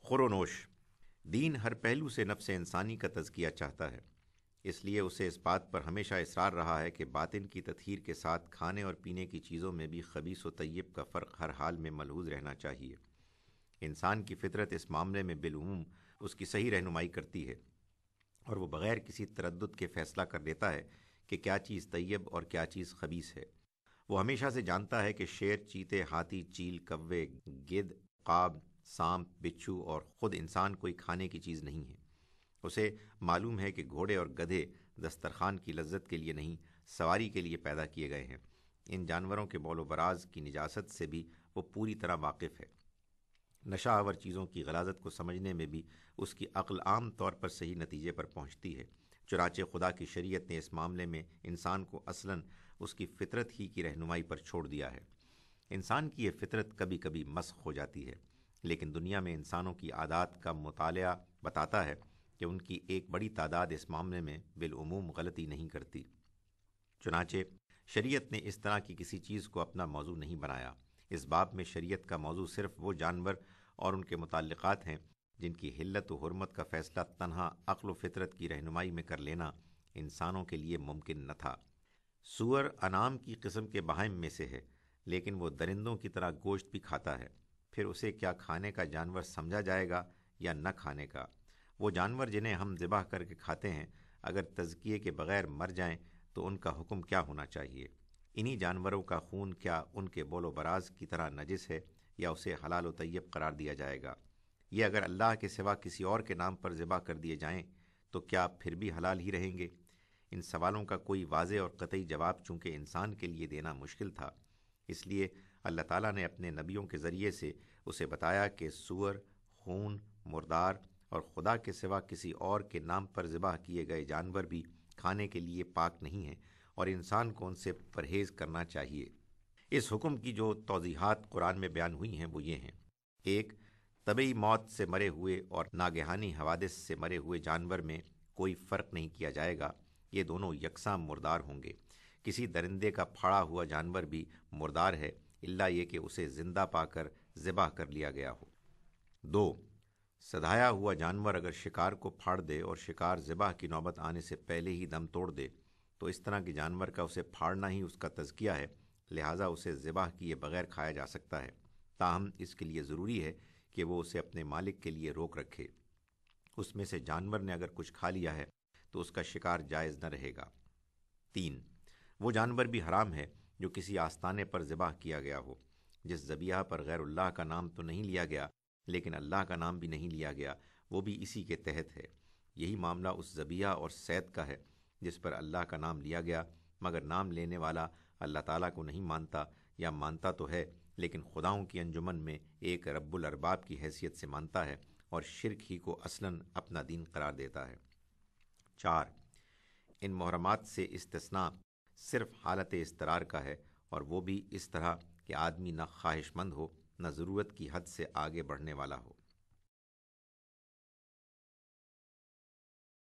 خور و نوش۔ دین ہر پہلو سے نفس انسانی کا تزکیہ چاہتا ہے، اس لیے اسے اس بات پر ہمیشہ اصرار رہا ہے کہ باطن کی تطہیر کے ساتھ کھانے اور پینے کی چیزوں میں بھی خبیث و طیب کا فرق ہر حال میں ملحوظ رہنا چاہیے۔ انسان کی فطرت اس معاملے میں بالعموم اس کی صحیح رہنمائی کرتی ہے، اور وہ بغیر کسی تردد کے فیصلہ کر دیتا ہے کہ کیا چیز طیب اور کیا چیز خبیث ہے۔ وہ ہمیشہ سے جانتا ہے کہ شیر، چیتے، ہاتھی، چیل، کوے، گدھ، عقاب، سانپ، بچھو اور خود انسان کوئی کھانے کی چیز نہیں ہے۔ اسے معلوم ہے کہ گھوڑے اور گدھے دسترخوان کی لذت کے لیے نہیں، سواری کے لیے پیدا کیے گئے ہیں۔ ان جانوروں کے بول و براز کی نجاست سے بھی وہ پوری طرح واقف ہے۔ نشہ آور چیزوں کی غلاظت کو سمجھنے میں بھی اس کی عقل عام طور پر صحیح نتیجے پر پہنچتی ہے۔ چنانچہ خدا کی شریعت نے اس معاملے میں انسان کو اصلاً اس کی فطرت ہی کی رہنمائی پر چھوڑ دیا ہے۔ انسان کی یہ فطرت کبھی کبھی مسخ ہو جاتی ہے، لیکن دنیا میں انسانوں کی عادات کا مطالعہ بتاتا ہے کہ ان کی ایک بڑی تعداد اس معاملے میں بالعموم غلطی نہیں کرتی۔ چنانچہ شریعت نے اس طرح کی کسی چیز کو اپنا موضوع نہیں بنایا۔ اس باب میں شریعت کا موضوع صرف وہ جانور اور ان کے متعلقات ہیں جن کی حلت و حرمت کا فیصلہ تنہا عقل و فطرت کی رہنمائی میں کر لینا انسانوں کے لیے ممکن نہ تھا۔ سور انعام کی قسم کے بہائم میں سے ہے، لیکن وہ درندوں کی طرح گوشت بھی کھاتا ہے۔ پھر اسے کیا کھانے کا جانور سمجھا جائے گا یا نہ کھانے کا؟ وہ جانور جنہیں ہم ذبح کر کے کھاتے ہیں، اگر تزکیے کے بغیر مر جائیں تو ان کا حکم کیا ہونا چاہیے؟ انہی جانوروں کا خون کیا ان کے بول و براز کی طرح نجس ہے یا اسے حلال و طیب قرار دیا جائے گا؟ یہ اگر اللہ کے سوا کسی اور کے نام پر ذبح کر دیے جائیں تو کیا پھر بھی حلال ہی رہیں گے؟ ان سوالوں کا کوئی واضح اور قطعی جواب چونکہ انسان کے لیے دینا مشکل تھا، اس لیے اللہ تعالیٰ نے اپنے نبیوں کے ذریعے سے اسے بتایا کہ سور، خون، مردار اور خدا کے سوا کسی اور کے نام پر ذبح کیے گئے جانور بھی کھانے کے لیے پاک نہیں ہیں، اور انسان کو ان سے پرہیز کرنا چاہیے۔ اس حکم کی جو توضیحات قرآن میں بیان ہوئی ہیں وہ یہ ہیں: ایک، طبعی موت سے مرے ہوئے اور ناگہانی حوادث سے مرے ہوئے جانور میں کوئی فرق نہیں کیا جائے گا، یہ دونوں یکساں مردار ہوں گے۔ کسی درندے کا پھاڑا ہوا جانور بھی مردار ہے، الا یہ کہ اسے زندہ پا کر ذبح کر لیا گیا ہو۔ دو، سدھایا ہوا جانور اگر شکار کو پھاڑ دے اور شکار ذبح کی نوبت آنے سے پہلے ہی دم توڑ دے تو اس طرح کے جانور کا اسے پھاڑنا ہی اس کا تزکیہ ہے، لہٰذا اسے ذبح کیے بغیر کھایا جا سکتا ہے، تاہم اس کے لیے ضروری ہے کہ وہ اسے اپنے مالک کے لیے روک رکھے۔ اس میں سے جانور نے اگر کچھ کھا لیا ہے تو اس کا شکار جائز نہ رہے گا۔ تین، وہ جانور بھی حرام ہے جو کسی آستانے پر ذبح کیا گیا ہو، جس ذبیحہ پر غیر اللہ کا نام تو نہیں لیا گیا لیکن اللہ کا نام بھی نہیں لیا گیا، وہ بھی اسی کے تحت ہے۔ یہی معاملہ اس ذبیحہ اور صید کا ہے جس پر اللہ کا نام لیا گیا، مگر نام لینے والا اللہ تعالیٰ کو نہیں مانتا، یا مانتا تو ہے لیکن خداؤں کی انجمن میں ایک رب الارباب کی حیثیت سے مانتا ہے اور شرک ہی کو اصلاً اپنا دین قرار دیتا ہے۔ چار، ان محرمات سے استثناء صرف حالت اضطرار کا ہے، اور وہ بھی اس طرح کہ آدمی نہ خواہش مند ہو نہ ضرورت کی حد سے آگے بڑھنے والا ہو۔